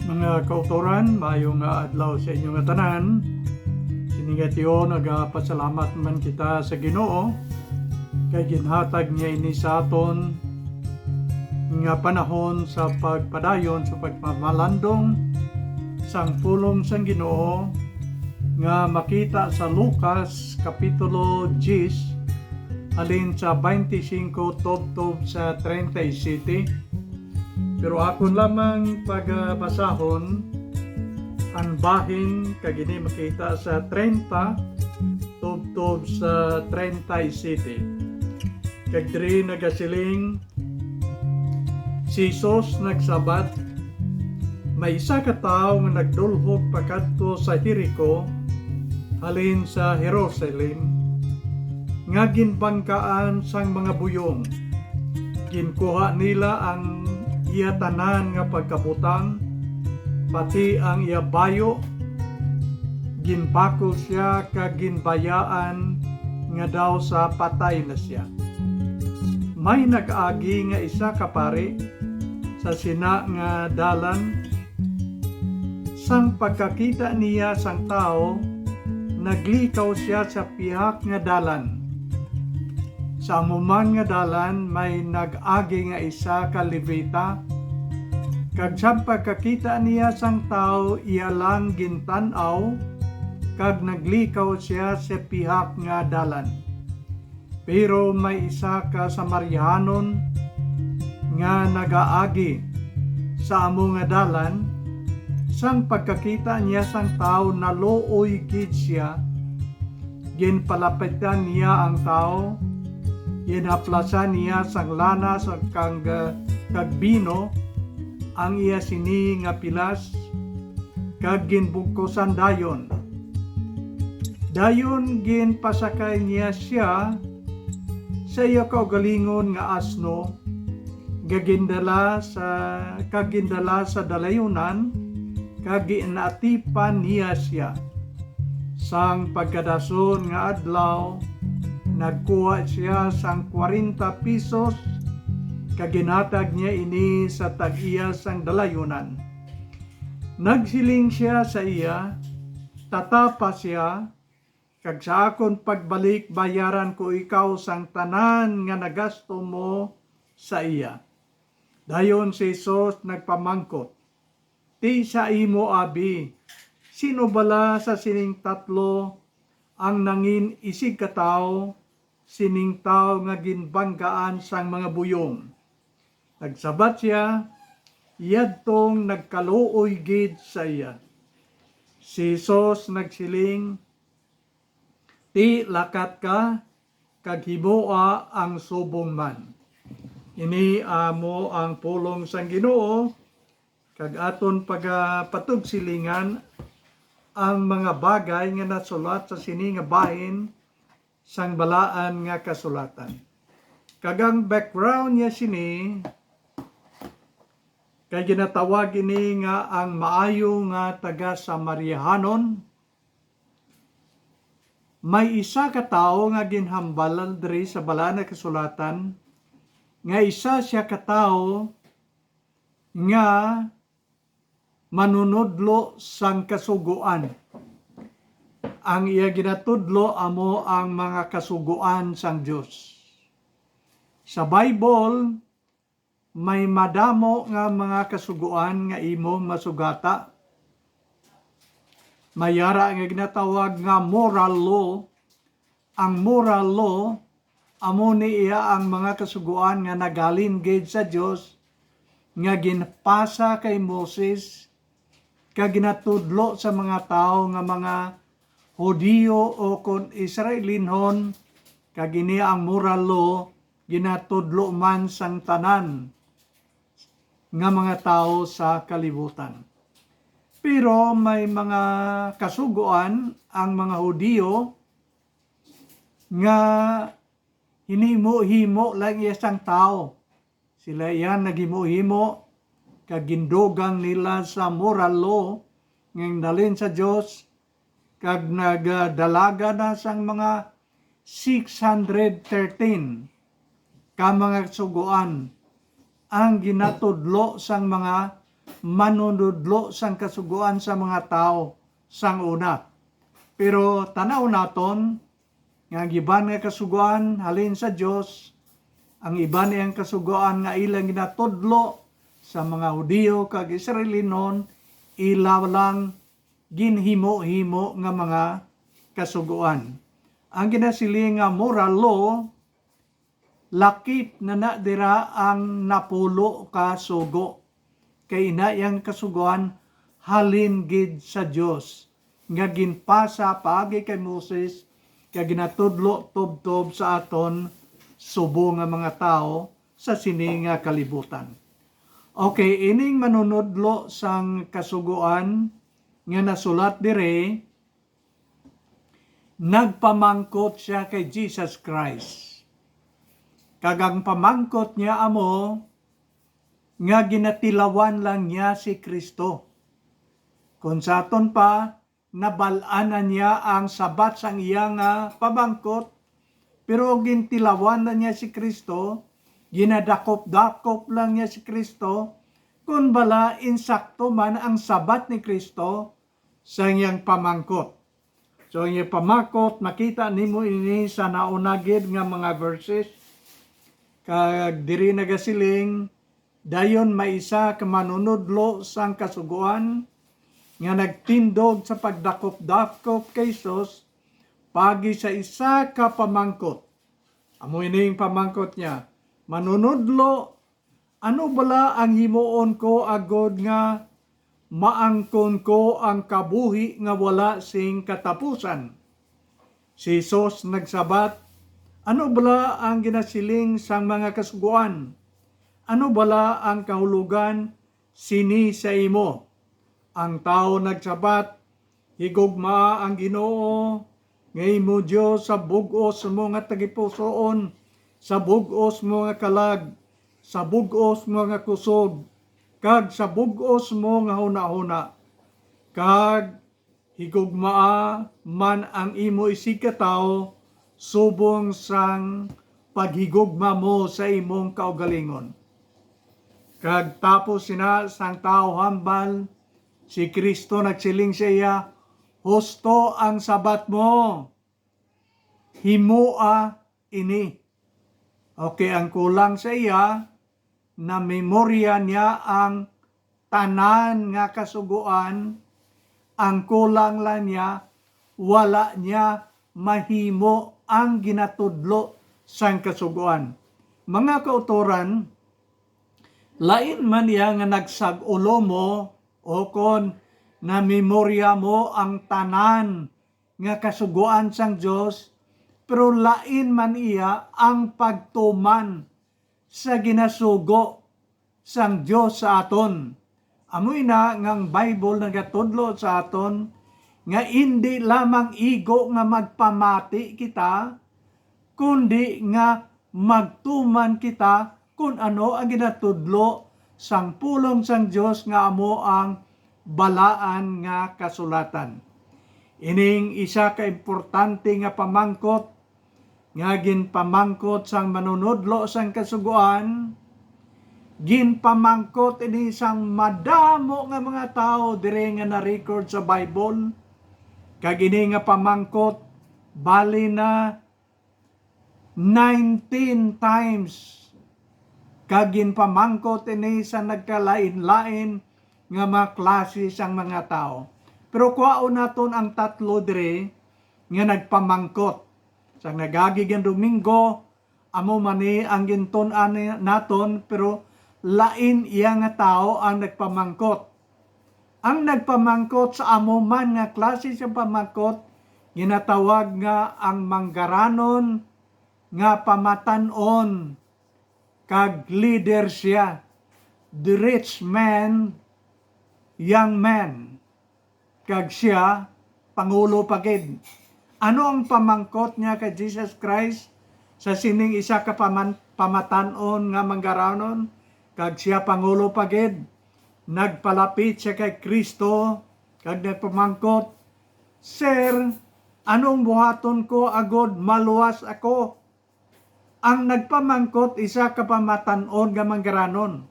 Mga kautoran, mayong adlaw sa inyong tanan. Siningatiyo, nagapasalamat man kita sa Ginoo kay ginhatag niya ini sa aton nga panahon sa pagpadayon sa pagmamalandong sang pulong sang Ginoo nga makita sa Lucas kapitulo 10 alin sa 25 tubtob sa 37. Pero akon lamang pagbasahon ang bahin kagini makita sa 30 tubtob sa 37. Kag diri nagasiling si Jesus nagsabat, may isa ka tawo nga nagdulhog pakadto sa Jericho halin sa Jerusalem nga ginbangkaan sang mga buyong. Ginkuha nila ang iya tanan nga pagkabutang, pati ang iya bayo, ginbakol siya kag ginbayaan nga daw sa patay na siya. May nag-agi nga isa ka pari sa sina nga dalan, sang pagkakita niya sang tao, naglikaw siya sa pihak nga dalan. Sa amuman nga dalan may nag-agi nga isa ka Levita, kag sa pagkakita niya sang tao iya lang gintan-aw, kag naglikaw siya sa pihak nga dalan. Pero may isa ka Samarihanon nga nag-aagi sa amo nga dalan, sang pagkakita niya sang tao naluoy gid siya, ginpalapitan niya ang tao, inaplasan niya sang lana sa kagbino ang iya sini nga pilas, kag ginbugkosan dayon. Dayon ginpasakay niya siya sa iya kaugalingon nga asno, kagindala sa dalayunan, kag ginatipan niya siya. Sang pagkadason nga adlaw, nagkuha siya sang 40 pesos, kaginatag niya ini sa tag-iya sang dalayunan. Nagsiling siya sa iya, tatapa siya, kag sa akon pagbalik bayaran ko ikaw sang tanan nga nagasto mo sa iya. Dayon si Jesus nagpamangkot, ti sa imo abi, sino bala sa sining tatlo ang nangin isig katao, sining tao nga ginbanggaan sang mga buyong? Nagsabat siya, yadtong nagkaluoy gid sa iya. Si Jesus nagsiling, ti lakat ka, kag himoa ang subong man. Ini amo ang pulong sang Ginoo, kag aton pagpatugsilingan ang mga bagay nga nasulat sa sini nga bahin sang balaan nga kasulatan. Kagang background niya sini, kay ginatawag ini nga ang maayo nga taga Samarihanon. May isa ka tawo nga ginhambalan diri sa balaan nga kasulatan, nga isa siya ka tawo nga manunodlo sang kasuguan. Ang iya ginatudlo amo ang mga kasuguan sang Dios. Sa Bible may madamo nga mga kasuguan nga imong masugata. Mayara nga ginatawag nga moral law. Ang moral law amo ni iya ang mga kasuguan nga nagalin gid sa Dios nga ginpasa kay Moses, kag ginatudlo sa mga tao nga mga Hudiyo o kon Israelinhon, kag ini ang moral law ginatudlo man sang tanan nga mga tao sa kalibutan. Pero may mga kasuguan ang mga Hudiyo nga hinimo-himo lang isang tao. Sila yan naghimo-himo, kag gindugang nila sa moral law ng dalin sa Dios, kag nagdalaga na sang mga 613 ka mga suguan ang ginatudlo sang mga manunudlo sang kasuguan sa mga tao sang una. Pero tanaw naton nga ang iban nga kasuguan halin sa Dios, ang iban nga kasuguan nga ilang ginatudlo sa mga Hudiyo kag Israelinon, ilaw lang ginhimo-himo nga mga kasuguan. Ang ginasiling nga moral law, lakip na dira ang napulo ka sugo. Kay ina yang kasuguan halin gid sa Dios nga ginpasa paagi kay Moses kay ginatudlo tubtob sa aton subo nga mga tao sa sini nga kalibutan. Okay, ining manunudlo sang kasuguan nga nasulat dire, nagpamangkot siya kay Jesus Christ. Kagang pamangkot niya amo, nga ginatilawan lang niya si Kristo. Kung sa aton pa, nabalanan niya ang sabat sang iya nga pamangkot, pero gintilawan na niya si Kristo, ginadakop-dakop lang niya si Kristo, kung bala insakto man ang sabat ni Kristo sa iyang pamangkot. So iyang pamangkot, makita nimo ini sa naunagid nga mga verses, kag diri nagasiling, dayon may isa ka manunudlo sang kasuguan nga nagtindog sa pagdakop-dakop kay Jesus pagi sa isa ka pamangkot. Amo ining pamangkot niya, manunudlo, ano bala ang himuon ko agod nga maangkon ko ang kabuhi nga wala sing katapusan? Si Jesus nagsabat, ano bala ang ginasiling sang mga kasuguan? Ano bala ang kahulugan sini sa imo? Ang tao nagsabat, higugma ang Ginoo, ngay mo Diyos sa bugos mo nga tagipusoon, sa bugos mo nga kalag, sa bugos mo nga kusog, kag sa bugos mo nga huna-huna. Kag higugmaa man ang imo isikataw, subong sang paghigugma mo sa imong kaugalingon. Kag tapos sina sang tao hambal, si Kristo nagsiling sa iya, husto ang sabat mo, himua ini. Okay, ang kulang sa iya, na memorya niya ang tanan nga kasuguan, ang kulang lang niya, wala niya mahimo ang ginatudlo sang kasuguan. Mga kautoran, lain man iya nga nagsagulo mo o kon na memorya mo ang tanan nga kasuguan sang Dios, pero lain man iya ang pagtuman sa ginasugo sang Dios sa aton. Amoy na ngang Bible nagatudlo sa aton nga hindi lamang igo nga magpamati kita, kundi nga magtuman kita kung ano ang ginatudlo sang pulong sang Dios nga amo ang balaan nga kasulatan. Ining isa ka importante nga pamangkot nga ginpamangkot sang manunudlo sang kasuguan, ginpamangkot ini sang madamo nga mga tao dire nga na-record sa Bible, kag ini nga pamangkot bali na 19 times. Kagin pamangkot ini sa nagkalain-lain nga mga klase sang mga tao. Pero kuwaon naton ang tatlo dire nga nagpamangkot. Sang nagagigan Domingo, amo mani ang ginton-an naton, pero lain iya nga tao ang nagpamangkot. Ang nagpamangkot sa amo man nga klase sa pamangkot, ginatawag nga ang manggaranon nga pamatan-on, kag leader siya, the rich man, young man, kag siya, pangulo pagid. Ano ang pamangkot niya kay Jesus Christ sa sining isa ka pamatan-on nga manggaranon, kag siya pangulo pagid? Nagpalapit siya kay Kristo, kag nagpamangkot, Sir, anong buhaton ko agod maluwas ako? Ang nagpamangkot isa ka pamatan-on nga manggaranon.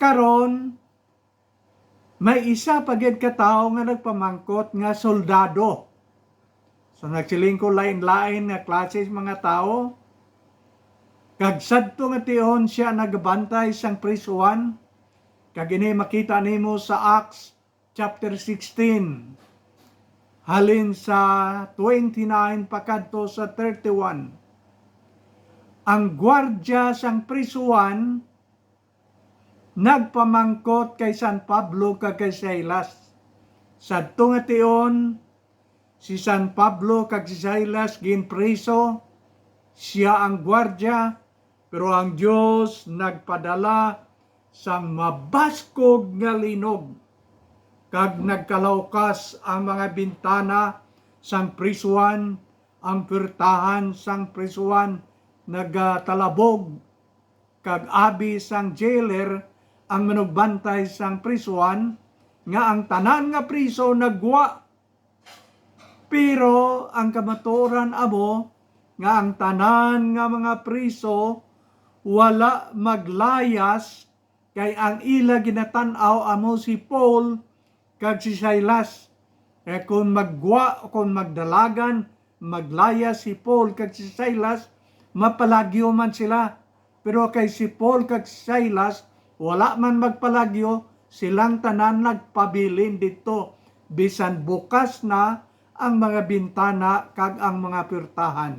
Karon May isa pagid ka tao nga nagpamangkot nga soldado. So nagsiling ko lain-lain nga klase mga tao. Kag sadto nga tihon siya nagbantay sang prisuan. Kag ini makita nimo sa Acts chapter 16. Halin sa 29 pakadto sa 31. Ang gwardya sang prisuan nagpamangkot kay San Pablo kag kay Silas. Sadto nga tion si San Pablo kag si Silas ginpriso, siya ang gwardya, pero ang Dios nagpadala sang mabaskog nga linog kag nagkalawkas ang mga bintana sang prisuan, ang pirtahan sang prisuan nagatalabog kag abi sang jailer ang manugbantay sang prisuan nga ang tanan nga priso nagwa. Pero ang kamaturan amo nga ang tanan nga mga priso wala maglayas kay ang ila ginatan-aw amo si Paul kag si Silas. Kaya kung magwa o kung magdalagan maglayas si Paul kag si Silas, mapalagyo man sila. Pero kay si Paul kag si Silas wala man magpalagyo, silang tanan nagpabilin dito bisan bukas na ang mga bintana kag ang mga pirtahan.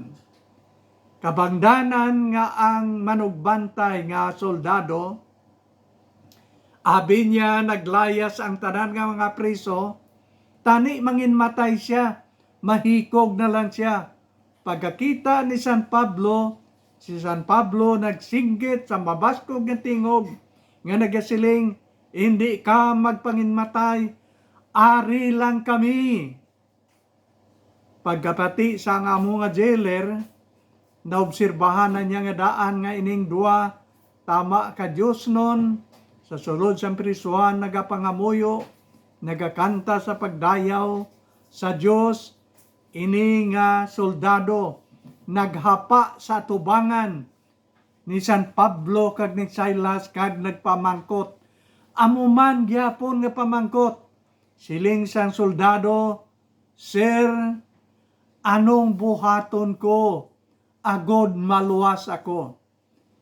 Kabangdanan nga ang manugbantay nga soldado, abi niya naglayas ang tanan nga mga priso, tani manginmatay siya, mahikog na lang siya. Pagkakita ni San Pablo, si San Pablo nagsinggit sa mabaskog nga tingog nga nagasiling, hindi ka magpanginmatay, ari lang kami. Pagkapati sa nga mga jailer, naobserbahan na niya nga daan nga ining dua, tama ka Diyos nun, sa sulod sa prisuan nagapangamuyo, nagakanta sa pagdayaw sa Diyos, ini nga soldado, naghapa sa tubangan ni San Pablo kag ni Silas kag nagpamangkot. Amuman gyapon nga pamangkot. Siling sang soldado, Sir, anong buhaton ko? Agod maluwas ako.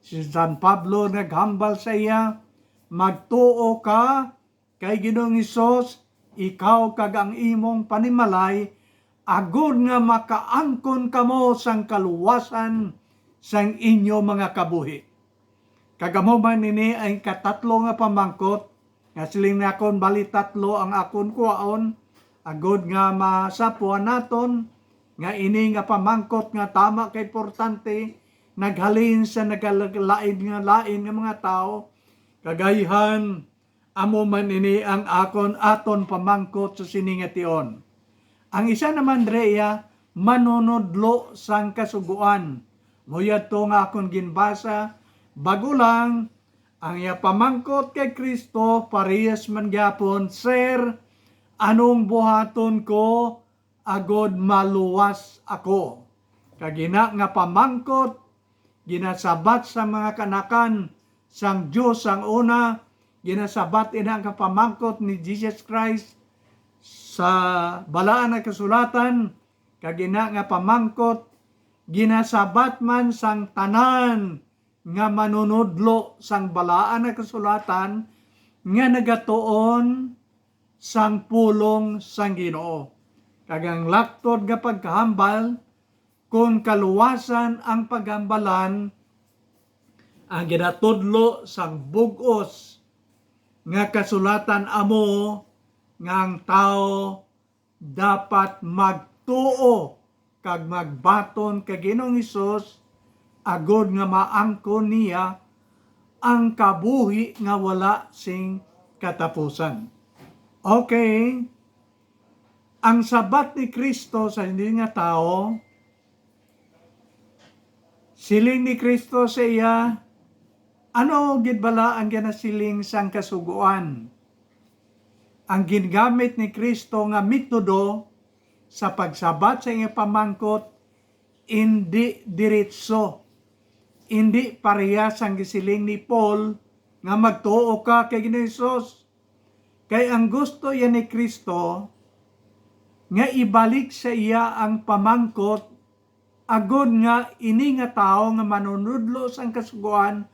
Si San Pablo naghambal sa iya, magtuo ka kay Ginoong Hesus, ikaw kag ang imong panimalay, agod nga makaangkon kamo sang kaluwasan sang inyo mga kabuhi. Kagamo man nini ay katatlo nga pamangkot, nga siling na akon bali tatlo ang akon kuwaon, agod nga masapuan naton, nga ini nga pamangkot nga tama kay importante, naghalin sa nagalain nga mga tao, kagayihan, amo man ini ang akon aton pamangkot sa siningation. Ang isa naman Drea, manunodlo sang kasuguan. Nguyad to nga akong ginbasa, bago lang, ang iya pamangkot kay Kristo, parehas man gyapon, Sir, anong buhaton ko, agod maluwas ako. Kagina nga pamangkot, ginasabat sa mga kanakan, sang Diyos ang una, ginasabat ina ang pamangkot ni Jesus Christ, sa balaan na kasulatan, kagina nga pamangkot, ginasabat man sang tanan nga manunodlo sang balaan na kasulatan nga nagatuon sang pulong sang Ginoo. Kagang laktod nga pagkahambal, kung kaluwasan ang paghambalan, ang ginatudlo sang bugos nga kasulatan amo nga ang tao dapat magtuo kag magbaton kay Ginoong Hesus, agod nga maangkon niya ang kabuhi nga wala sing katapusan. Okay, ang sabat ni Kristo sa hindi nga tao, siling ni Kristo sa iya, ano gid bala ang ginasiling sang kasuguan? Ang gingamit ni Kristo nga metodo sa pagsabat sa iyang pamangkot, hindi diretso, hindi parehas ang gisiling ni Paul nga magtuo ka kay Ginoong Hesus. Kay ang gusto yan ni Kristo, nga ibalik sa iya ang pamangkot, agod nga ini nga tao nga manunudlo sang kasuguan,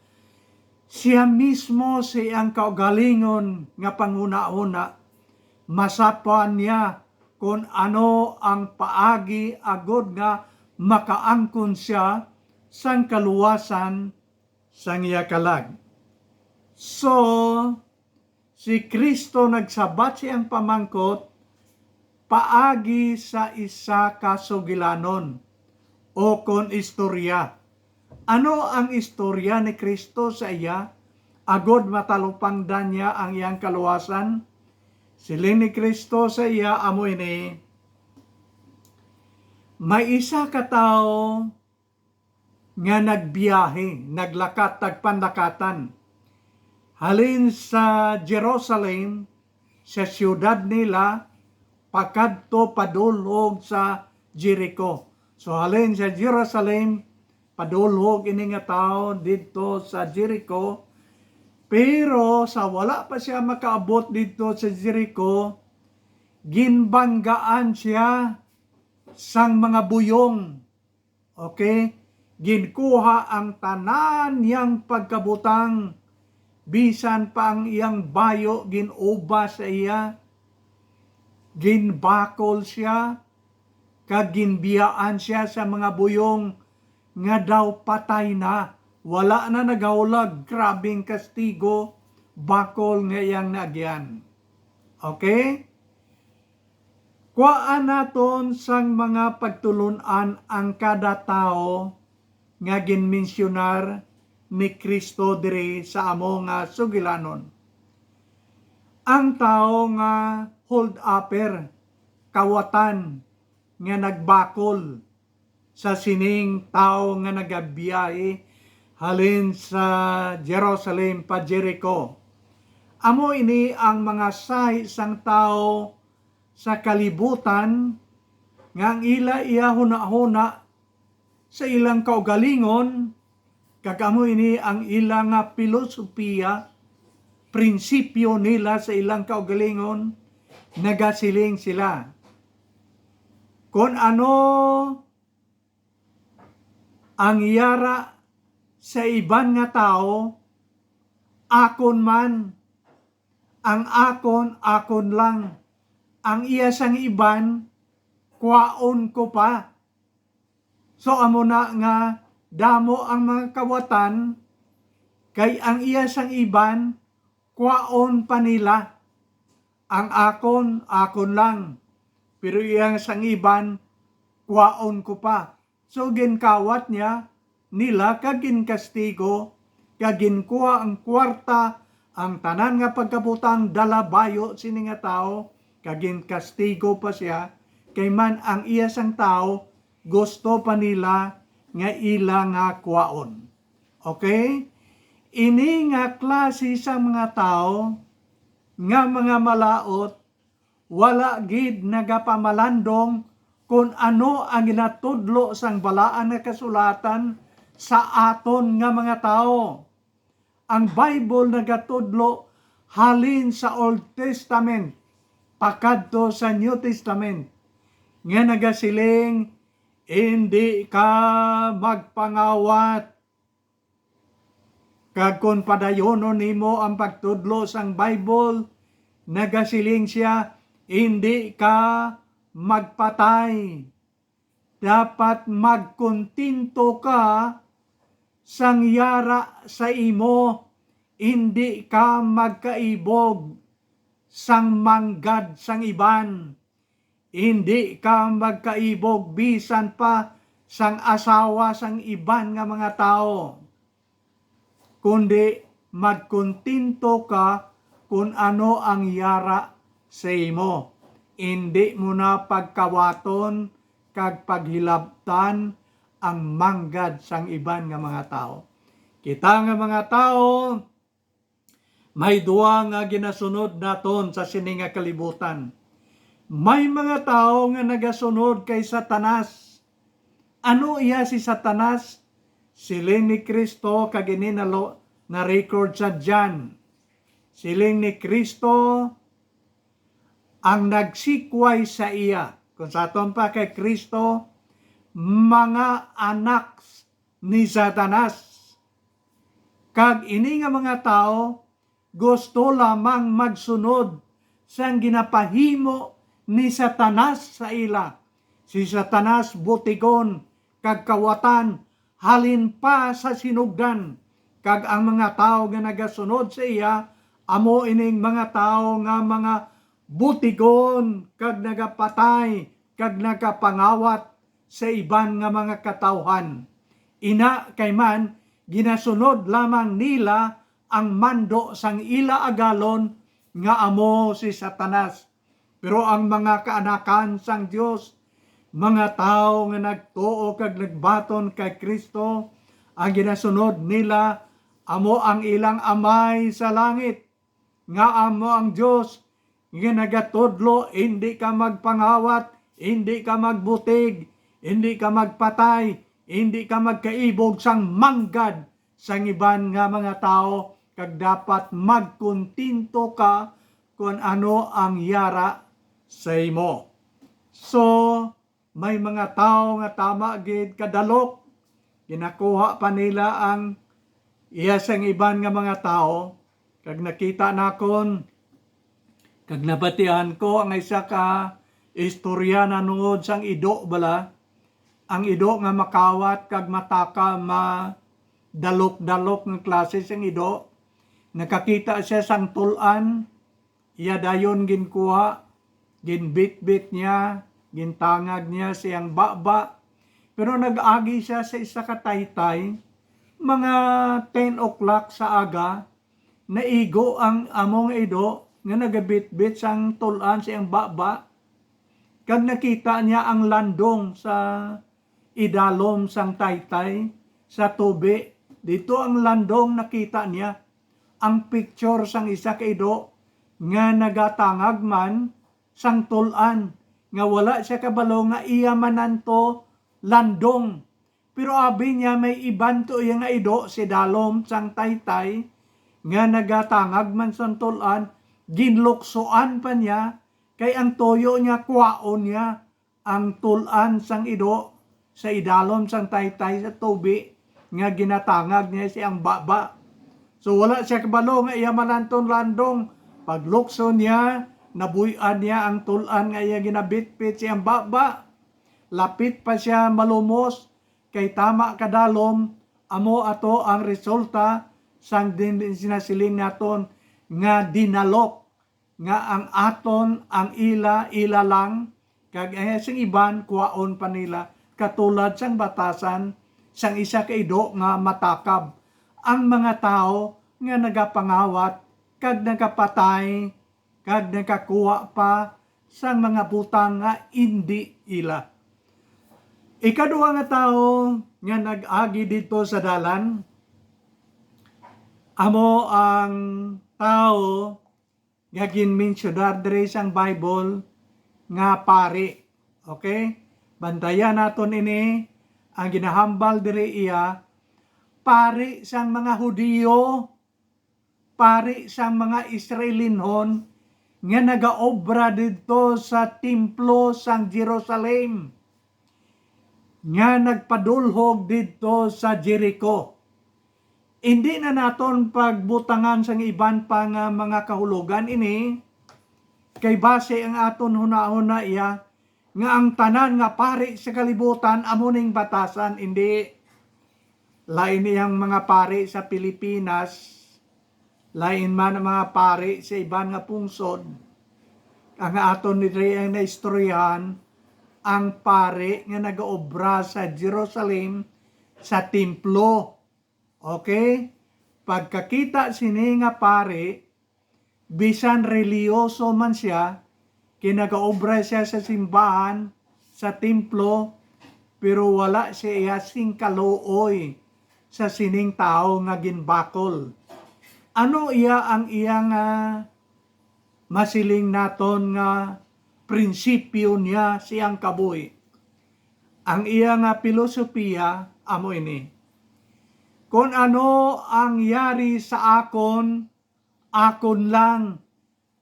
siya mismo siyang kaugalingon nga panguna-una, masapuan niya kung ano ang paagi agod nga makaangkon siya sang kaluwasan sang iya kalag. So, si Kristo nagsabat siyang pamangkot paagi sa isa ka sugilanon o kon istorya. Ano ang istorya ni Kristo sa iya? Agod matalupangdan niya ang iyang kaluwasan. Siling ni Kristo sa iya amo ini, may isa ka tao nga nagbiyahe, naglakat, tagpandakatan. Halin sa Jerusalem, sa siyudad nila, pakadto padulhog sa Jericho. So halin sa Jerusalem, padulhog ini nga tao dito sa Jericho. Pero sa wala pa siya makaabot dito sa Jericho, ginbanggaan siya sang mga buyong. Okay? Ginkuha ang tanan niyang pagkabutang, bisan pa ang iyang bayo ginuba sa iya, ginbakol siya, kag ginbiyaan siya sa mga buyong nga daw patay na, wala na nagaulag, grabing kastigo, bakol nga iyang nagyan. Okay? Kuhaan naton sang mga pagtulunan ang kada tao nga ginmensionar ni Kristo diri sa amo nga sugilanon. Ang tao nga hold upper, kawatan nga nagbakol sa sining tao nga nagabiyahe halin sa Jerusalem pa Jericho. Amo ini ang mga sahi sang tao sa kalibutan nga ang ila iya huna-huna sa ilang kaugalingon, kagamo ini ang ilang filosofiya, prinsipyo nila sa ilang kaugalingon, nagasiling sila. Kung ano ang yara sa iban nga tao, akon man, ang akon lang, ang iya sang iban, kwaon ko pa. So amo na nga damo ang mga kawatan, kay ang iya sang iban, kwaon pa nila. Ang akon lang. Pero iyang sang iban, kwaon ko pa. So ginkawat niya, nila kagin kastigo, kagin kuha ang kwarta, ang tanan nga pagkabutang dalabayo sini nga tao, kagin kastigo pa siya, kay man ang iya sang tao, gusto pa nila nga ila nga kwaon. Okay? Ini nga klase sa mga tao, nga mga malaot, wala gid nagapamalandong kung ano ang ginatudlo sang balaan nga kasulatan sa aton nga mga tao. Ang Bible nagatudlo halin sa Old Testament, pakadto sa New Testament, nga nagasiling, hindi ka magpangawat. Kag kung padayonon nimo ang pagtudlo sang Bible, nagasiling siya, hindi ka magpatay. Dapat magkontinto ka sang yara sa imo, hindi ka magkaibog sang manggad sang iban. Hindi ka magkaibog bisan pa sang asawa sang iban nga mga tao. Kundi magkontinto ka kung ano ang yara sa imo. Hindi mo na pagkawaton kag paghilabtan ang manggad sang iban nga mga tao. Kita nga mga tao, may duwa nga ginasunod naton sa sini nga kalibutan. May mga tao nga nagasunod kay Satanas. Ano iya si Satanas? Siling ni Kristo kagini na record sa John. Siling ni Kristo, ang nagsikway sa iya. Kung sa aton pa kay Kristo, mga anak ni Satanas. Kag ini nga mga tao, gusto lamang magsunod sang ginapahimo ni Satanas sa ila. Si Satanas butigon, kag kawatan, halin pa sa sinugdan. Kag ang mga tao nga nagasunod sa iya, amo ining mga tao nga mga butigon, kag nagapatay, kag nagapangawat sa iban nga mga katawhan. Ina kay man, ginasunod lamang nila ang mando sang ila agalon nga amo si Satanas. Pero ang mga kaanakan sang Dios, mga tao nga nagtuo kag nagbaton kay Kristo, ang ginasunod nila amo ang ilang amay sa langit. Nga amo ang Dios nga nagatudlo, hindi ka magpangawat, hindi ka magbutig, hindi ka magpatay, hindi ka magkaibog sang manggad sang iban nga mga tao, kag dapat magkontinto ka kung ano ang yara sa imo. So, may mga tao nga tama gid kadalok, ginakuha pa nila ang iya sang iban nga mga tao, kag nakita nakon, kag nabatihan ko ang isa ka istorya na nungod sang ido bala. Ang ido nga makawat kag mataka dalok-dalok ng klase sang ido. Nakakita siya sang tulan, iya dayon ginkuha, ginbit-bit niya, gintangag niya siyang baba. Pero nag-agi siya sa isa ka taytay, mga 10 o'clock sa aga, naigo ang among ido nga nagabit-bit sang tulan siyang baba. Kag nakita niya ang landong sa idalom sang taytay sa tubi. Dito ang landong nakita niya. Ang picture sang isa ka ido nga nagatangag man sang tulan. Nga wala siya kabalo nga iya mananto landong. Pero abi niya may iban to iya nga ido si dalom sang taytay nga nagatangag man sang tulan. Ginluksoan pa niya kay ang toyo niya kwaon niya ang tulan sang ido sa idalom sang taytay sa tubi nga ginatangag niya siyang baba. So wala siya kabalo nga iya mananton landong. Paglukso niya, nabuyan niya ang tulan nga iya ginabitbit siyang baba. Lapit pa siya malumos kay tama kadalom, amo ato ang resulta sang din sinasiling naton nga dinalok nga ang aton ang ila lang kag sing iban kuwaon pa nila. Katulad sang batasan sang isa ka ido nga matakab ang mga tao nga nagapangawat kag nagapatay kag nakakuha pa sang mga butang nga hindi ila. Ikaduha nga tao nga nag-agi dito sa dalan, amo ang tao nga ginmensionar diri sang Bible nga pari. Okay? Bantayan naton ini ang ginahambal diri iya, pari sang mga Hudiyo, pari sang mga Israelinhon nga nagaobra dito sa templo sang Jerusalem, nga nagpadulhog dito sa Jericho. Hindi na naton pagbutangan sang iban pa nga mga kahulugan ini, kay base ang aton hunahuna iya, nga ang tanan nga pari sa kalibutan amuning batasan, hindi. Lain iyang mga pari sa Pilipinas, lain man ang mga pari sa iban nga pungsod. Ang aton nidiri ang naistoryahan, ang pari nga nagaobra sa Jerusalem sa templo. Okay? Pagkakita sini nga pari, bisan reliyoso man siya, kinagaobra siya sa simbahan, sa templo, pero wala siya sing kaluoy sa sining tao nga ginbakol. Ano iya ang iyang masiling naton nga prinsipyo niya siyang kabuhi? Ang iyang filosofiya amo ini. Kung ano ang yari sa akon, akon lang.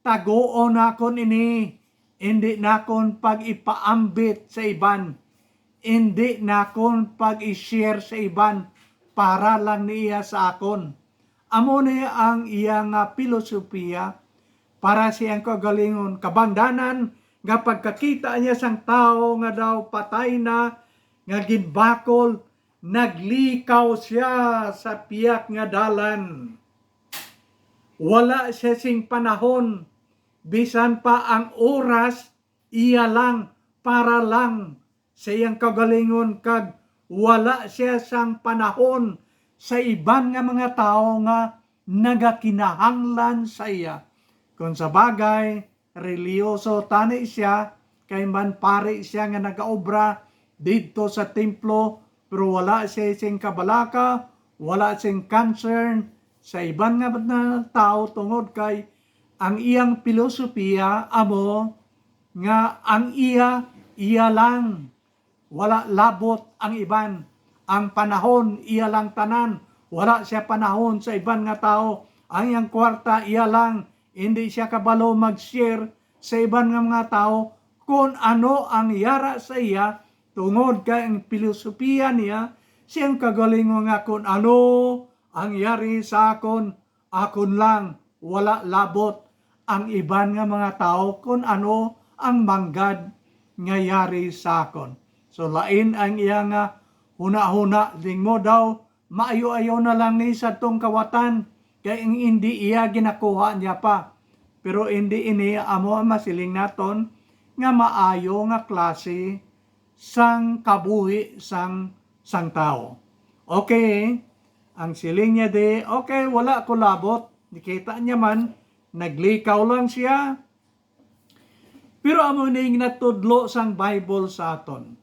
Tagoon akon ini. Hindi nakon pag-ipaambit sa iban. Hindi nakon pag-i-share sa iban para lang niya sa akon. Amo niya ang iyang filosofiya para siyang kagalingon. Kabangdanan nga pagkakita niya sang tao nga daw patay na, nga ginbakol, naglikaw siya sa piyak nga dalan. Wala siya sing panahon, bisan pa ang oras, iya lang, para lang sa iyang kagalingon, kag wala siya sang panahon sa iban nga mga tao nga nagakinahanglan sa iya. Kung sa bagay, reliyoso tani siya, kay man pare siya nga nagaobra dito sa templo, pero wala siya sing kabalaka, wala siyang concern sa iban nga tao tungod kay ang iyang filosofiya amo nga ang iya lang, wala labot ang iban. Ang panahon iya lang tanan, wala siya panahon sa iban nga tao. Ang iyang kwarta iya lang, hindi siya kabalo mag-share sa iban nga mga tao kung ano ang yara sa iya tungod kay ang filosofiya niya, siyang kagalingon nga kung ano ang yari sa akon, akon lang, wala labot ang iban nga mga tao kung ano ang manggad nga yari sa akon. So lain ang iyang huna-huna, ding mo daw, maayo-ayo na lang ni sa tong kawatan, kaya hindi iya ginakuha niya pa. Pero hindi ini amo masiling naton nga maayo nga klase sang kabuhi sang tao. Okay, ang siling niya de, okay, wala ko labot, nakita niya man, naglikaw lang siya. Pero amo ning natudlo sang Bible sa aton.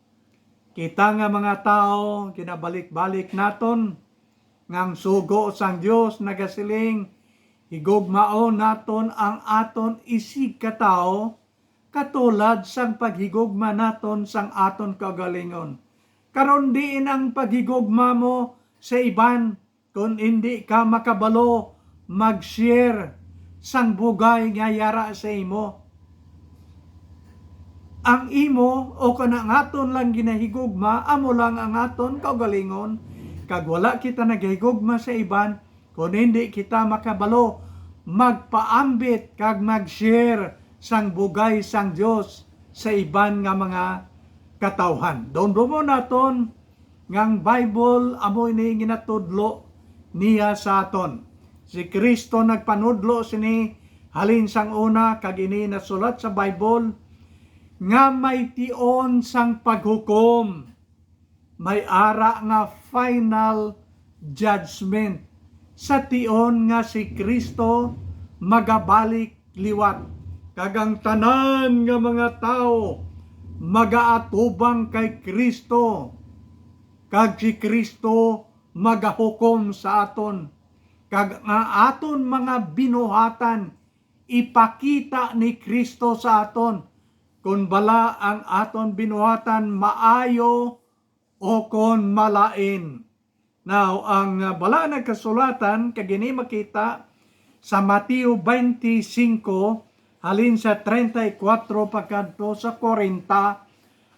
Kita nga mga tao, kinabalik-balik naton, ngang sugo sang Dios nagasiling, higugmao naton ang aton isig katao, katulad sang paghigugma naton sang aton kagalingon. Karon diin ang paghigugma mo sa iban, kung hindi ka makabalo mag-share sang bugay nga yara sa imo. Ang imo o kanang aton lang ginahigugma, amo lang ang aton kaugalingon, kag wala kita nagahigugma sa iban, kung hindi kita makabalo magpaambit kag mag-share sang bugay sang Dios sa iban nga mga katawhan. Doon naton ngang Bible amo ini ginatudlo niya sa aton. Si Kristo nagpanudlo sini halin sang una, kag ini nasulat sa Bible nga may tion sang paghukom, may ara nga final judgment sa tion nga si Kristo magabalik liwat, kag ang tanan nga mga tao magaatubang kay Kristo, kag si Kristo magahukom sa aton, kag nga aton mga binuhatan ipakita ni Kristo sa aton, kung bala ang aton binuhatan maayo o kung malain. Now, ang bala na kasulatan, kagini makita sa Mateo 25, halin sa 34 pagkadto sa 40,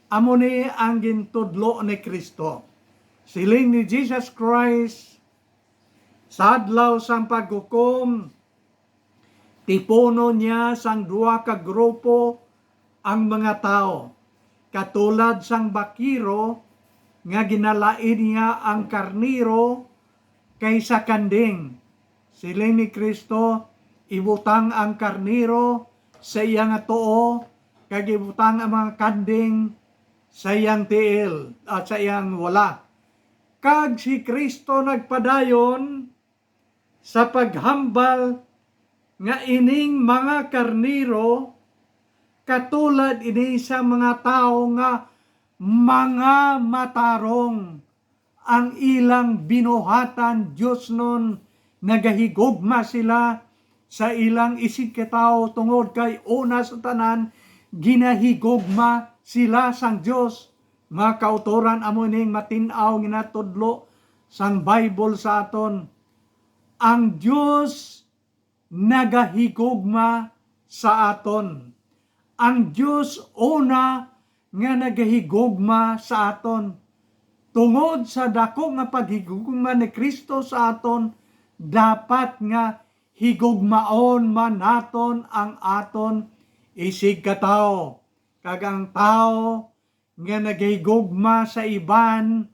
amo ni ang gintudlo ni Kristo. Siling ni Jesus Christ, sa adlaw sang paghukom, tipono niya sang duha ka grupo ang mga tao, katulad sang bakiro nga ginalain niya ang karniro kaysa kanding. Siling ni Kristo, ibutang ang karniro sa iyang too, kag ibutang ang mga kanding sa iyang tiil at sa iyang wala. Kag si Kristo nagpadayon sa paghambal nga ining mga karniro, katulad ini sa mga tao nga mga matarong, ang ilang binuhatan Diyos nun, nagahigugma sila sa ilang isig katao tungod kay una sa tanan, ginahigugma sila sang Diyos. Mga kautoran amo ning matinaw ginatudlo sang Bible sa aton. Ang Diyos nagahigugma sa aton. ang Diyos una nga nagahigugma sa aton. Tungod sa dako nga paghigugma ni Kristo sa aton, dapat nga higugmaon man naton ang aton isig katao. Kag ang tao nga nagahigugma sa iban,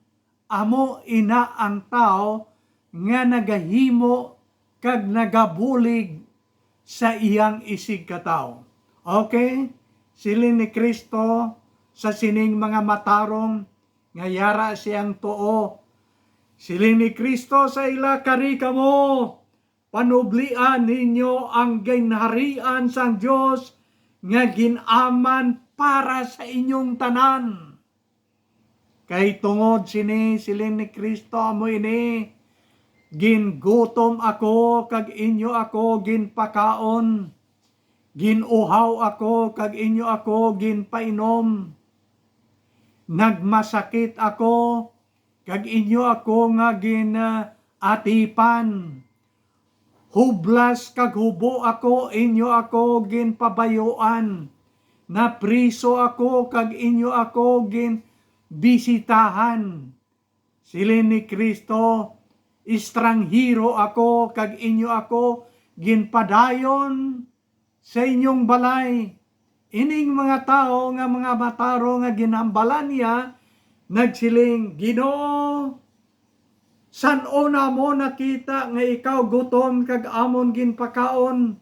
amo ina ang tao nga nagahimo kag nagabulig sa iyang isig katao. Okay? Siling ni Kristo sa sining mga matarong nga yara siyang tuo. Siling ni Kristo sa ila, kari kamo, panublian ninyo ang ginharian sang Dios nga ginaman para sa inyong tanan. Kay tungod sini siling ni Kristo amo ini, gingutom ako kag inyo ako ginpakaon, ginuhaw ako kag inyo ako ginpainom, nagmasakit ako kag inyo ako nga ginatipan, hublas kag hubo ako inyo ako ginpabayuan, napriso ako kag inyo ako ginbisitahan. Siling ni Kristo, estranghero ako kag inyo ako ginpadayon sa inyong balay. Ining mga tao nga mga mataro nga ginambalan niya, nagsiling, Ginoo, san-o na mo nakita nga ikaw gutom kag amon ginpakaon?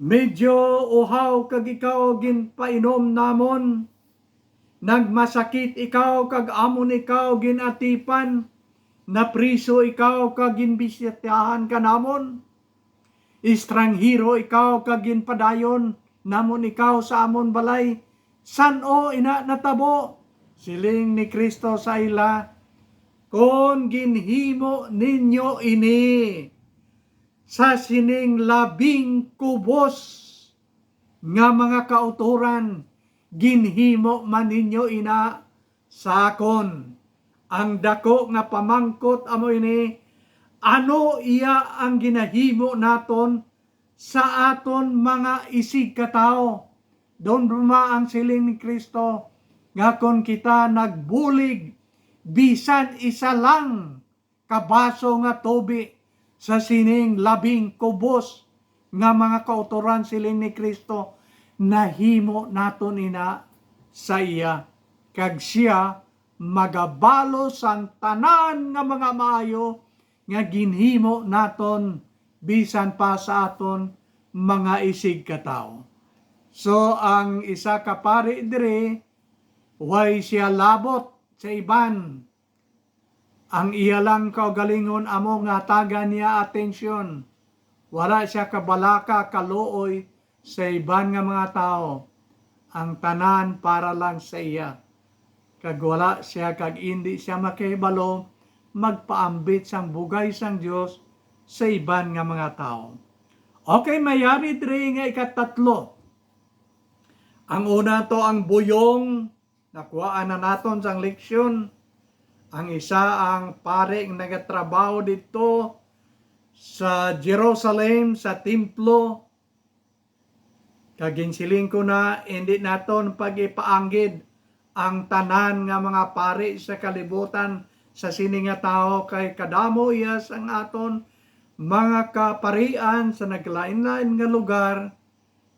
Medyo uhaw kag ikaw ginpainom namon. Nagmasakit ikaw kag amon ikaw ginatipan. Napriso ikaw kag ginbisitahan ka namon. Estranghero ikaw kag ginpadayon namon ikaw sa amon balay. San-o ina natabo? Siling ni Kristo sa ila, kon ginhimo ninyo ini sa sining labing kubos nga mga kauturan, ginhimo man ninyo ina sa akon. Ang dako nga pamangkot amo ini, ano iya ang ginahimo naton sa aton mga isig katao. Doon ruma ang siling ni Kristo, nga kon kita nagbulig bisan isa lang kabaso nga tubi sa sining labing kubos nga mga kauturan siling ni Kristo, nahimo naton ina sa iya, kag siya magabalo sang tanan nga mga maayo nga ginhimo naton bisan pa sa aton mga isig katao. So ang isa ka pari dire, way siya labot sa iban. Ang iya lang kaugalingon amo nga taga niya atensyon. Wala siya kabalaka, kaluoy sa iban nga mga tao. Ang tanan para lang sa iya. Kag wala siya, kag hindi siya makahibalo magpaambit sang bugay sang Dios sa iban nga mga tao. Okay, mayari dire nga ikatatlo. Ang una to ang buyong, nakuhaan na naton sang leksyon. Ang isa ang pare ng nagatrabaho dito sa Jerusalem, sa templo. Kaginsiling ko na hindi naton pag-ipaanggid ang tanan nga mga pare sa kalibutan sa sini nga tao, kay kadamo iya sang aton mga kaparian sa naglain-lain nga lugar,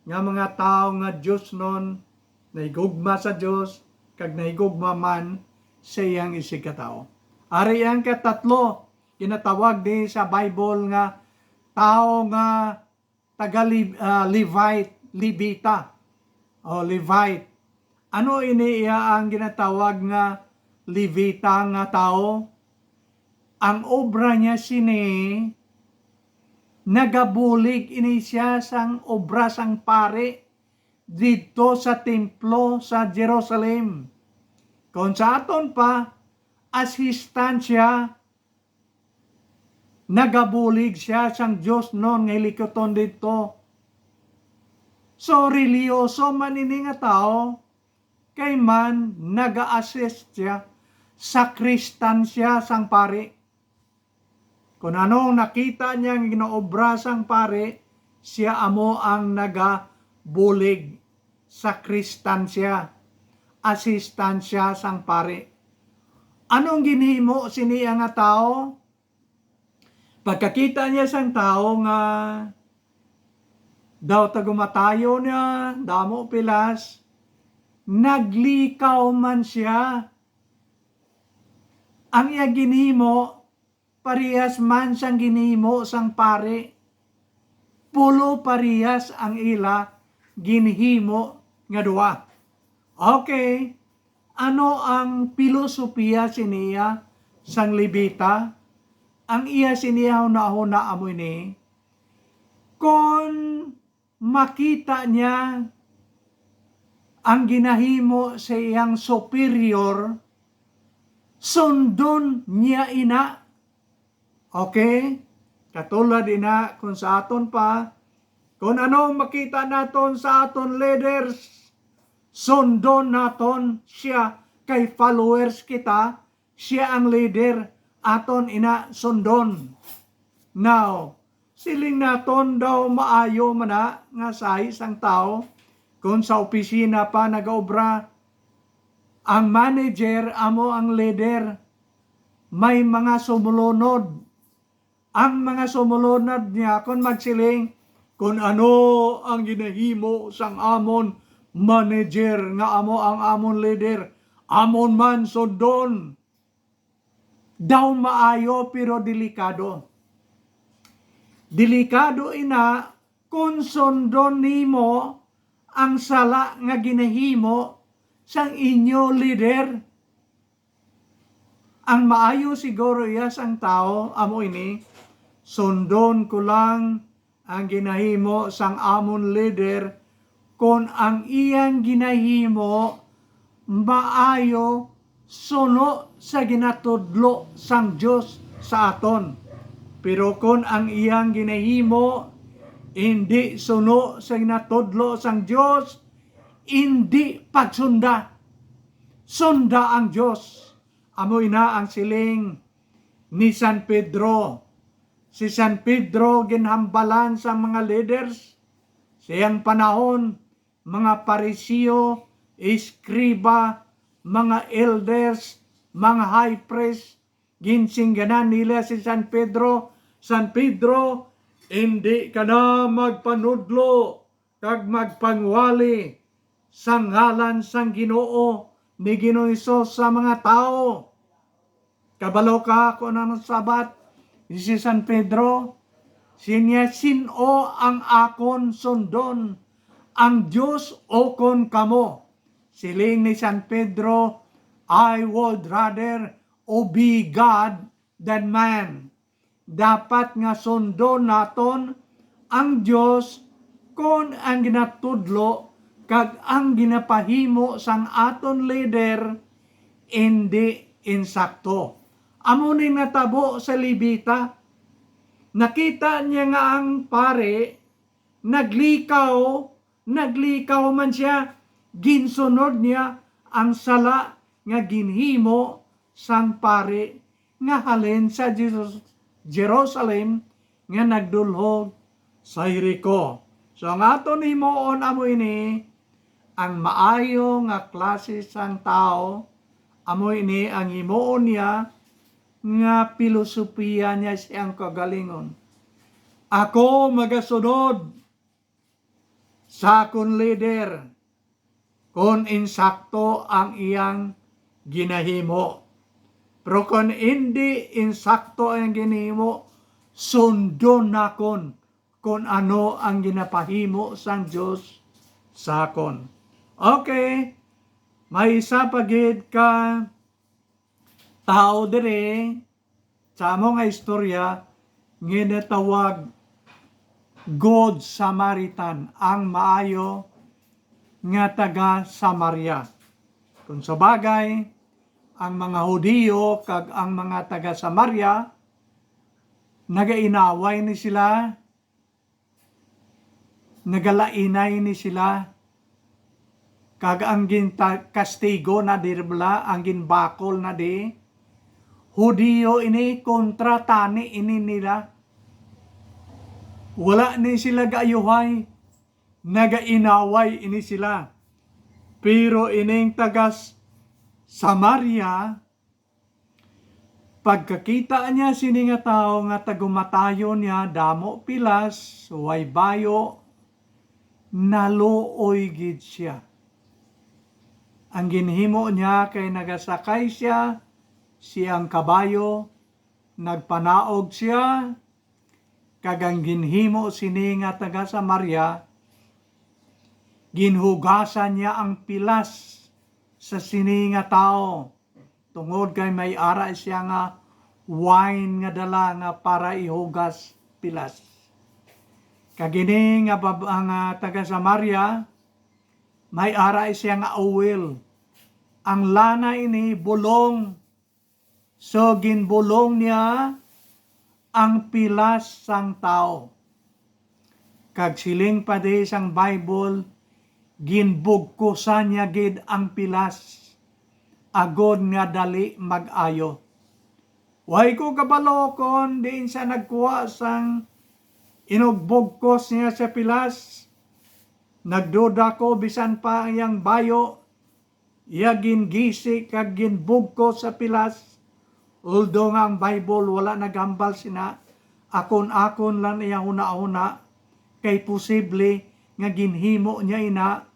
nga mga tao nga Diyos nun, nahigugma sa Diyos, kag nahigugma man sa iyang isig katao. Ari ang katatlo, kinatawag din sa Bible nga tao nga Levita o Levite. Ano ini iya ang ginatawag nga Levita nga tao? Ang obra niya sini, nagabulig ini siya sang obra sang pare dito sa templo sa Jerusalem. Kung sa aton pa, assistant siya, nagabulig siya sang Diyos noon nga hilikoton dito. So, religyoso man ini nga tao, kay man naga-assist siya, sakristan siya sang pare. Kung anong nakita niya ng ginoobra sang pare, siya amo ang nagabulig. sakristansya, asistansya sang pare. Anong ginhimo siniya nga tao? Pagkakita niya sang tao nga daw tagumatayo niya, damo pilas, naglikaw man siya. Ang iya ginhimo, parehas man sang ginhimo sang pare. Pulo parehas ang ila ginhimo nga duwa. Okay, ano ang filosofiya siniya sang Levita? Ang iya siniya huna-huna amoy ni, kung makita niya ang ginahimo sa iyang superior, sundon niya ina. Okay? Katulad ina kung sa aton pa, kung ano makita naton sa aton leaders, sundon naton siya, kay followers kita, siya ang leader, aton ina sundon. Now, siling naton daw maayo mana nga sahi sang tao, kung sa opisina pa nagaobra, ang manager amo ang leader, may mga sumulunod. Ang mga sumulunod niya kung magsiling, kung ano ang ginahimo sang amon manager nga amo ang amon leader, amon man sundon. Daw maayo pero delikado. Delikado ina kung sundon nimo ang sala nga ginahimo sang inyo leader. Ang maayo siguro iya sang tao amo ini, sundon ko lang ang ginahimo sang amon leader kung ang iyang ginahimo maayo suno sa ginatudlo sang Dios sa aton. Pero kung ang iyang ginahimo hindi suno sa ginatudlo sang Dios, hindi pagsunda. Sunda ang Dios. Amoy na ang siling ni San Pedro. Si San Pedro ginhambalan sa mga leaders siyang panahon, mga parisiyo, eskriba, mga elders, mga high priest, ginsingganan nila si San Pedro. San Pedro, hindi ka na magpanudlo kag magpangwali sang ngalan sang Ginoo ni Ginoong Hesus sa mga tao. Kabalo ka kung ano sabat si San Pedro, sinya sino ang akon sundon, ang Diyos o kon kamo. Siling ni San Pedro, I would rather obey God than man. Dapat nga sundon naton ang Diyos kung ang ginatudlo kag ang ginapahimo sang aton leader hindi insakto. Amo ni natabo sa Levita, nakita niya nga ang pare, naglikaw man siya, ginsunod niya ang sala nga ginhimo sang pare nga halin sa Jerusalem nga nagdulhog sa Jericho. So ang aton himuon amo ini, ang maayo nga klase sang tao, amo ini ang himuon niya nga filosofiya niya siyang kagalingon. Ako magasunod sa akong leader kung insakto ang iyang ginahimo. Pero kung hindi insakto ang ginahimo, sundon nakon kung ano ang ginapahimo sang Diyos sa akon. Okay, may isa pagid ka tao dire sa among nga istorya ginatawag Good Samaritan, ang maayo nga taga Samaria. Kung sa bagay, ang mga Hudiyo kag ang mga taga Samaria nagainaway ni sila, nagalainay ni sila, kag ang kastigo na dirbla, ang ginbakol na di, Hudiyo ini kontra tani ini nila. Wala ni sila gaayuhay, nagainaway ini sila. Pero ining tagas Samaria, pagkakita niya sini nga tao nga tagumatayon niya, damo pilas, way bayo, naluoy gid siya. Ang ginhimo niya kay nagasakay siya, siyang kabayo, nagpanaog siya, kagang ginhimo sini nga taga Samaria, ginhugasan niya ang pilas sa sini nga tao. Tungod kay may ara siya nga wine nga dala nga para ihugas pilas. Kagini nga taga Samaria, may ara siya nga oil. Ang lana ini bulong. So ginbulong niya ang pilas sang tao. Kag siling pa di sang Bible, ginbugkusan niya gid ang pilas. Agod nga dali mag-ayo. Way ko kabalokon, diin siya nagkuha sang inugbugkos niya sa pilas. Nagduda ko bisan pa yang bayo, iya gingisi kag ginbugkos sa pilas. Although nga ang Bible wala nagambal sina, akon-akon lang iya huna-huna, kay posible nga ginhimo niya ina,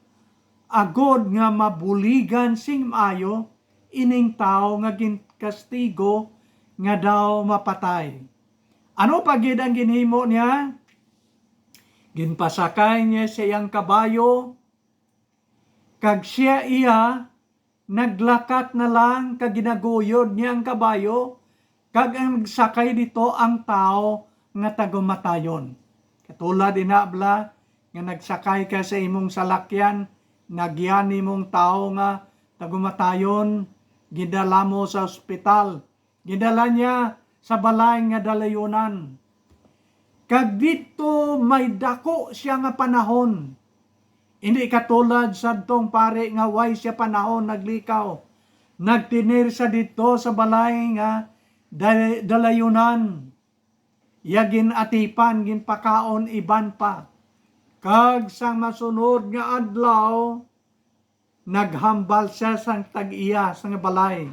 agod nga mabuligan sing maayo, ining tao nga ginkastigo nga daw mapatay. Ano pa gid ang ginhimo niya? Ginpasakay niya siyang kabayo, kag siya iya naglakat na lang kag ginaguyod niya ang kabayo, kag ang nagsakay dito ang tao nga tagumatayon. Katulad inabla nga nagsakay ka sa imong salakyan, nagyan imong tao nga tagumatayon, gidala mo sa ospital, gidala niya sa balay nga dalayunan. Kag dito may dako siya nga panahon. Hindi katulad sa tong pare nga way siya panahon naglikaw. Nagtinir sa dito sa balay nga dalayunan. Ya ginatipan, ginpakaon iban pa. Kag sang masunod nga adlaw, naghambal siya sang tag-iya sa nga balay.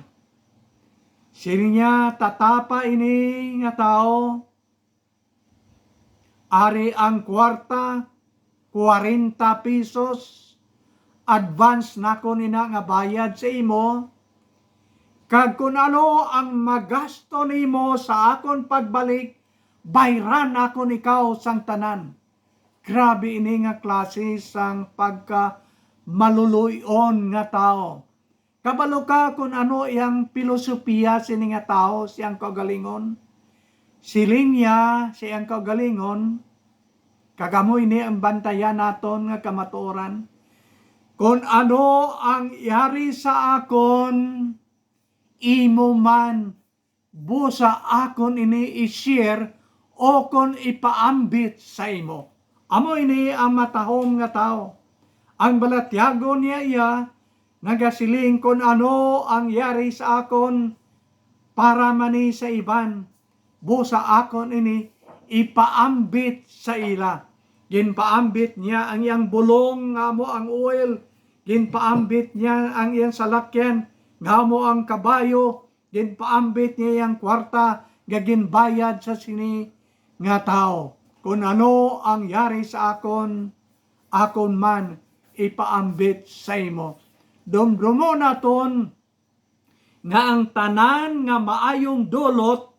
Sininya tatapa ini nga tao, ari ang kwarta, 40 pesos, advance na ko nina nga bayad sa imo, kag kung ano ang magasto nimo sa akon pagbalik, bayran akon ikaw sang tanan. Grabe ini nga klase sang pagka maluluyon nga tao. Kabalo ka kung ano iyang filosofiya sini nga tao, siyang kagalingon. Siling niya siyang kagalingon, kagamoy ni ang bantayan naton nga kamatuoran. Kung ano ang yari sa akon, imo man busa akon ini i-share o kon ipaambit sa imo. Amo ini ang matahom nga tao. Ang balatyago niya iya, nagasiling kung ano ang yari sa akon para mani sa iban. Busa akon ini ipaambit sa ila. Ginpaambit niya ang iyang bulong nga mo ang oil. Ginpaambit niya ang iyang salakyan nga mo ang kabayo. Ginpaambit niya ang kwarta nga ginbayad sa sini nga tao. Kung ano ang yari sa akon, akon man ipaambit sa imo. Dumdumo naton nga ang tanan nga maayong dulot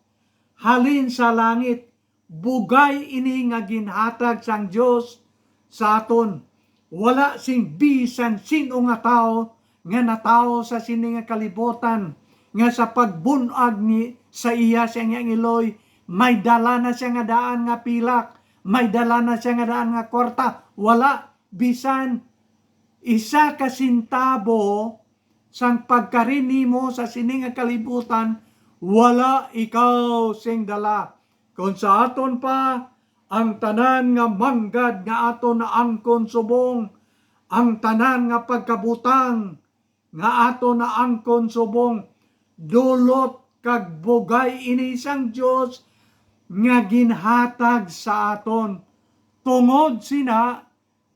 halin sa langit, bugay ini nga ginhatag sang Dios sa aton. Wala sing bisan sino nga tao nga natao sa sini nga kalibutan nga sa pagbunag ni sa iya siya nga iloy, may dala na siya nga daan nga pilak, may dala na siya nga daan nga kwarta. Wala bisan isa ka sintabo sang pagkarini mo sa sini nga kalibutan, wala ikaw sing dala. Kung sa aton pa, ang tanan nga manggad nga aton na angkon subong, ang tanan nga pagkabutang nga aton na angkon subong, dulot kag bugay ini sang Dios nga ginhatag sa aton. Tungod sina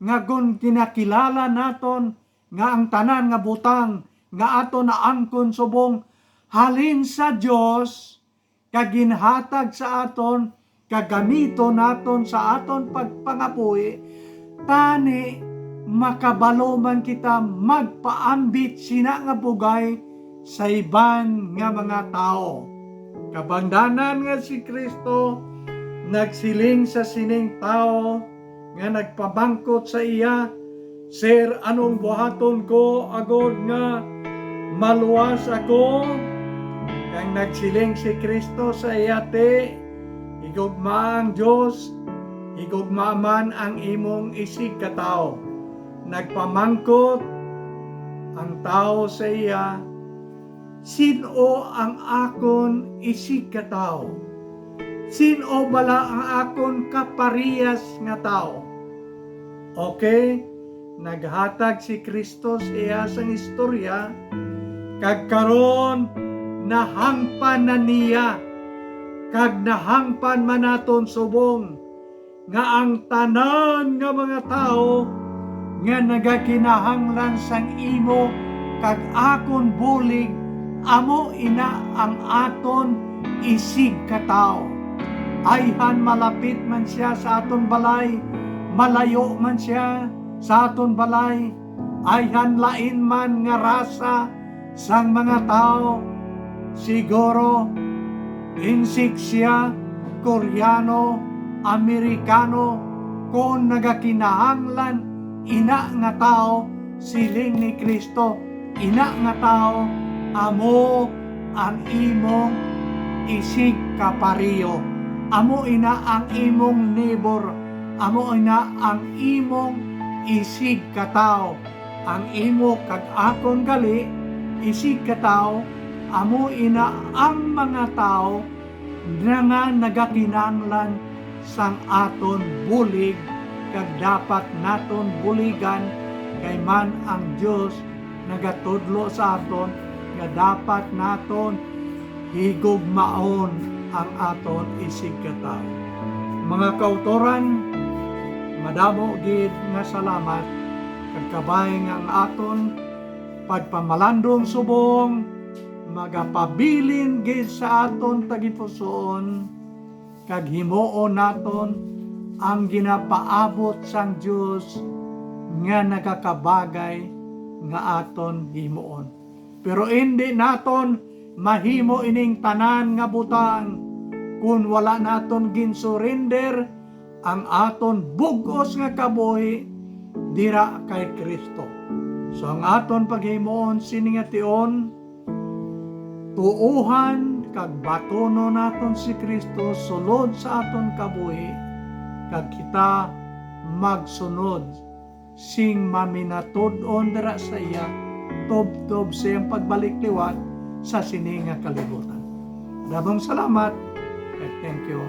nga gun kinakilala naton nga ang tanan nga butang nga ato na angkon subong halin sa Dios kag ginhatag sa aton kagamito naton sa aton pagpangabuhi, tani makabalo man kita magpaambit sina nga bugay sa iban nga mga tao. Kabangdanan nga si Kristo nagsiling sa sining tao nga nagpabangkot sa iya, "Sir, anong buhaton ko agod nga maluwas ako?" Kang nagsiling si Kristo sa iya, "Te, higugma ang Dios, higugma man ang imong isig katao." Nagpamangkot ang tao sa iya, "Sino ang akon isig katao? Sino bala ang akon kaparehas nga tao?" Okay, naghatag si Kristo sa iya sang istorya, kag karon nahangpan na niya, kag nahangpan man naton subong nga ang tanan nga mga tao nga nagakinahanglan sang imo kag akon bulig, amo ina ang aton isig katao. Ayhan malapit man siya sa aton balay, malayo man siya sa aton balay, ayhan lain man nga rasa sang mga tao, siguro insik siya Koreano, Amerikano, kung nagakinahanglan ina nga tao, siling ni Kristo, ina nga tao, amo ang imong isig kapareho, amo ina ang imong neighbor, amo ina ang imong isig katao, ang imo kag akon gali isig katao, amo ina ang mga tao nga nagakinahanglan sang aton bulig, kag dapat naton buligan, kay man ang Dios nagatudlo sa aton nga dapat naton higugmaon ang aton isig katao. Mga kautoran, madamo gid nga salamat kag kabay nga ang aton pagpamalandong subong magapabilin gid sa aton tagipusoon, kag himuon naton ang ginapaabot sang Dios nga nakakabagay nga aton himuon. Pero hindi naton mahimo ining tanan nga butang kung wala naton ginsurrender ang aton bugos nga kabuhi dira kay Kristo. So ang aton paghimuon sini nga tion, tuuhan kag batono naton si Kristo sulod sa aton kabuhi, kag kita magsunod sing maminatud-on dira sa iya, tob-tob sa iyang pagbalik liwat sa sininga kalibutan. Dabang salamat, and thank you.